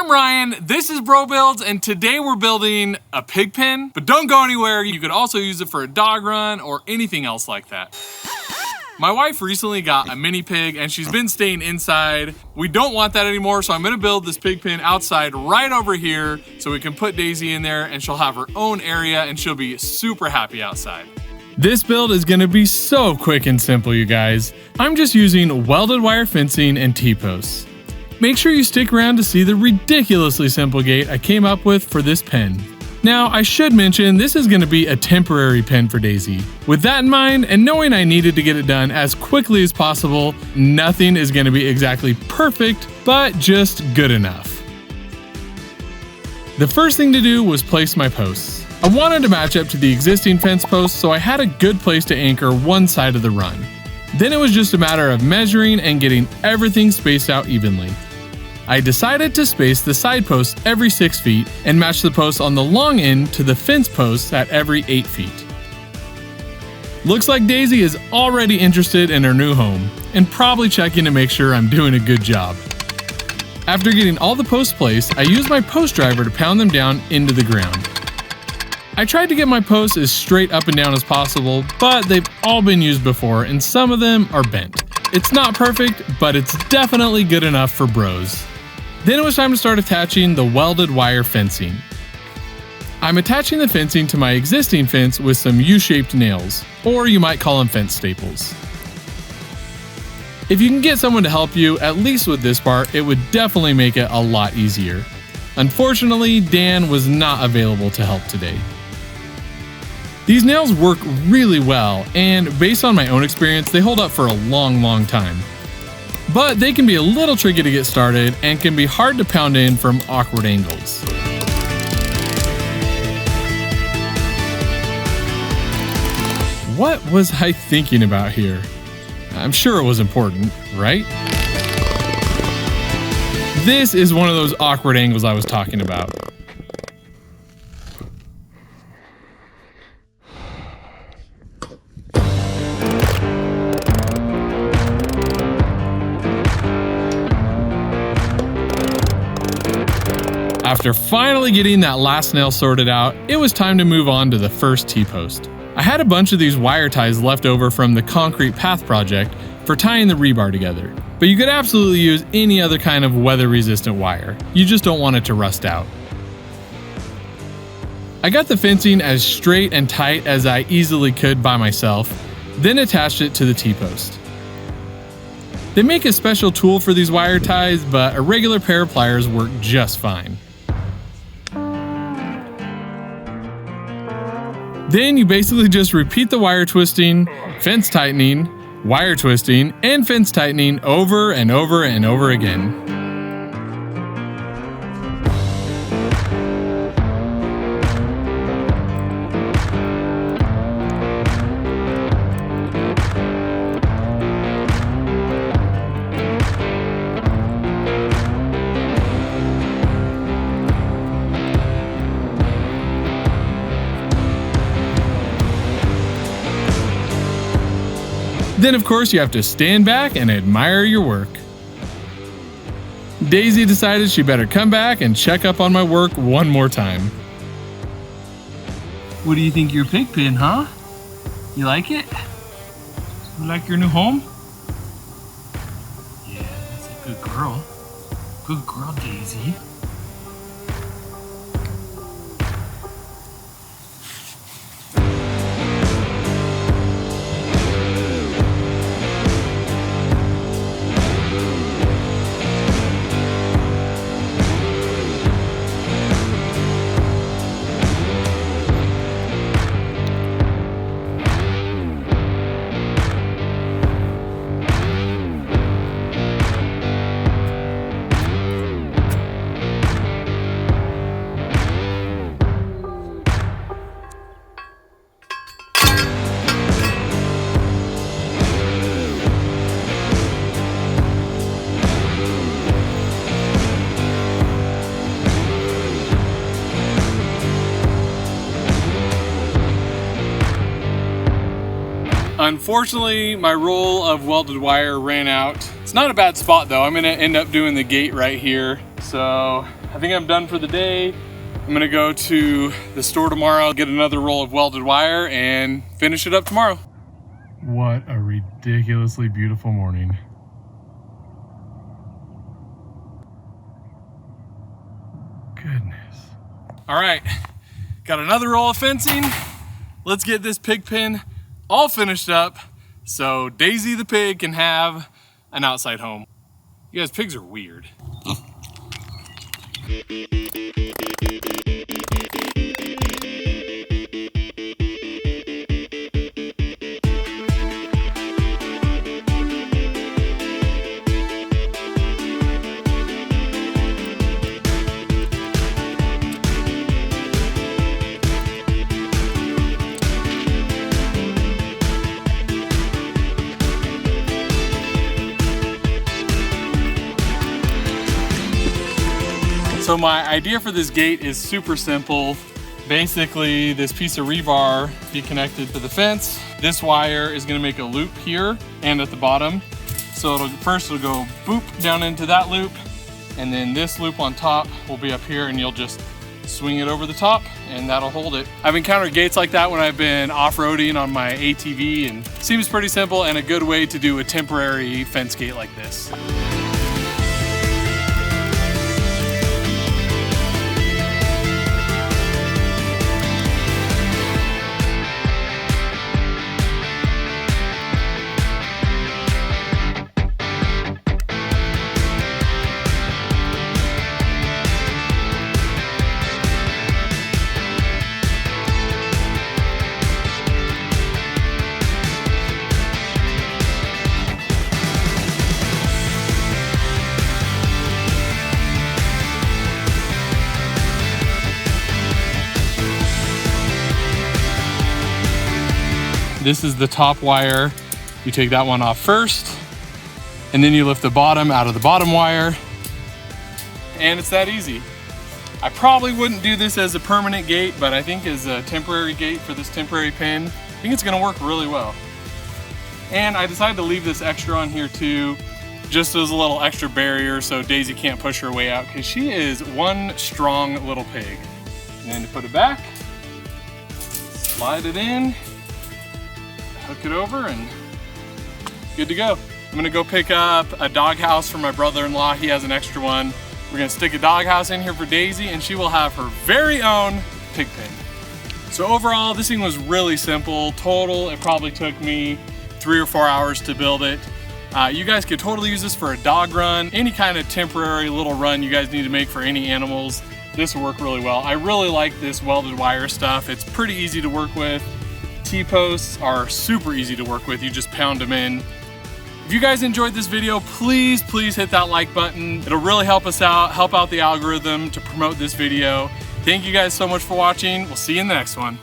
I'm Ryan, this is Bro Builds, and today we're building a pig pen, but don't go anywhere. You could also use it for a dog run or anything else like that. My wife recently got a mini pig and she's been staying inside. We don't want that anymore, so I'm gonna build this pig pen outside right over here so we can put Daisy in there and she'll have her own area and she'll be super happy outside. This build is gonna be so quick and simple, you guys. I'm just using welded wire fencing and T-posts. Make sure you stick around to see the ridiculously simple gate I came up with for this pen. Now, I should mention this is going to be a temporary pen for Daisy. With that in mind, and knowing I needed to get it done as quickly as possible, nothing is going to be exactly perfect, but just good enough. The first thing to do was place my posts. I wanted to match up to the existing fence posts, so I had a good place to anchor one side of the run. Then it was just a matter of measuring and getting everything spaced out evenly. I decided to space the side posts every 6 feet and match the posts on the long end to the fence posts at every 8 feet. Looks like Daisy is already interested in her new home and probably checking to make sure I'm doing a good job. After getting all the posts placed, I used my post driver to pound them down into the ground. I tried to get my posts as straight up and down as possible, but they've all been used before and some of them are bent. It's not perfect, but it's definitely good enough for bros. Then it was time to start attaching the welded wire fencing. I'm attaching the fencing to my existing fence with some U-shaped nails, or you might call them fence staples. If you can get someone to help you, at least with this part, it would definitely make it a lot easier. Unfortunately, Dan was not available to help today. These nails work really well, and based on my own experience, they hold up for a long time. But they can be a little tricky to get started and can be hard to pound in from awkward angles. What was I thinking about here? I'm sure it was important, right? This is one of those awkward angles I was talking about. After finally getting that last nail sorted out, it was time to move on to the first T-post. I had a bunch of these wire ties left over from the concrete path project for tying the rebar together, but you could absolutely use any other kind of weather-resistant wire. You just don't want it to rust out. I got the fencing as straight and tight as I easily could by myself, then attached it to the T-post. They make a special tool for these wire ties, but a regular pair of pliers work just fine. Then you basically just repeat the wire twisting, fence tightening, wire twisting, and fence tightening over and over and over again. Then of course you have to stand back and admire your work. Daisy decided she better come back and check up on my work one more time. What do you think of your pig pen, huh? You like it? You like your new home? Yeah, that's a good girl. Good girl, Daisy. Unfortunately, my roll of welded wire ran out. It's not a bad spot though. I'm gonna end up doing the gate right here. So I think I'm done for the day. I'm gonna go to the store tomorrow, get another roll of welded wire and finish it up tomorrow. What a ridiculously beautiful morning. Goodness. All right, got another roll of fencing. Let's get this pig pen all finished up so Daisy the pig can have an outside home. You guys, pigs are weird. So my idea for this gate is super simple. Basically, this piece of rebar be connected to the fence. This wire is gonna make a loop here and at the bottom. So it'll go boop down into that loop, and then this loop on top will be up here, and you'll just swing it over the top and that'll hold it. I've encountered gates like that when I've been off-roading on my ATV, and seems pretty simple and a good way to do a temporary fence gate like this. This is the top wire. You take that one off first, and then you lift the bottom out of the bottom wire, and it's that easy. I probably wouldn't do this as a permanent gate, but I think as a temporary gate for this temporary pin, I think it's gonna work really well. And I decided to leave this extra on here too, just as a little extra barrier so Daisy can't push her way out, because she is one strong little pig. And then to put it back, slide it in, hook it over, and good to go. I'm gonna go pick up a doghouse for my brother-in-law. He has an extra one. We're gonna stick a doghouse in here for Daisy, and she will have her very own pig pen. So overall, this thing was really simple. Total, it probably took me 3 or 4 hours to build it. You guys could totally use this for a dog run, any kind of temporary little run you guys need to make for any animals. This will work really well. I really like this welded wire stuff. It's pretty easy to work with. T-posts are super easy to work with. You just pound them in. If you guys enjoyed this video, please hit that like button. It'll really help us out, help out the algorithm to promote this video. Thank you guys so much for watching. We'll see you in the next one.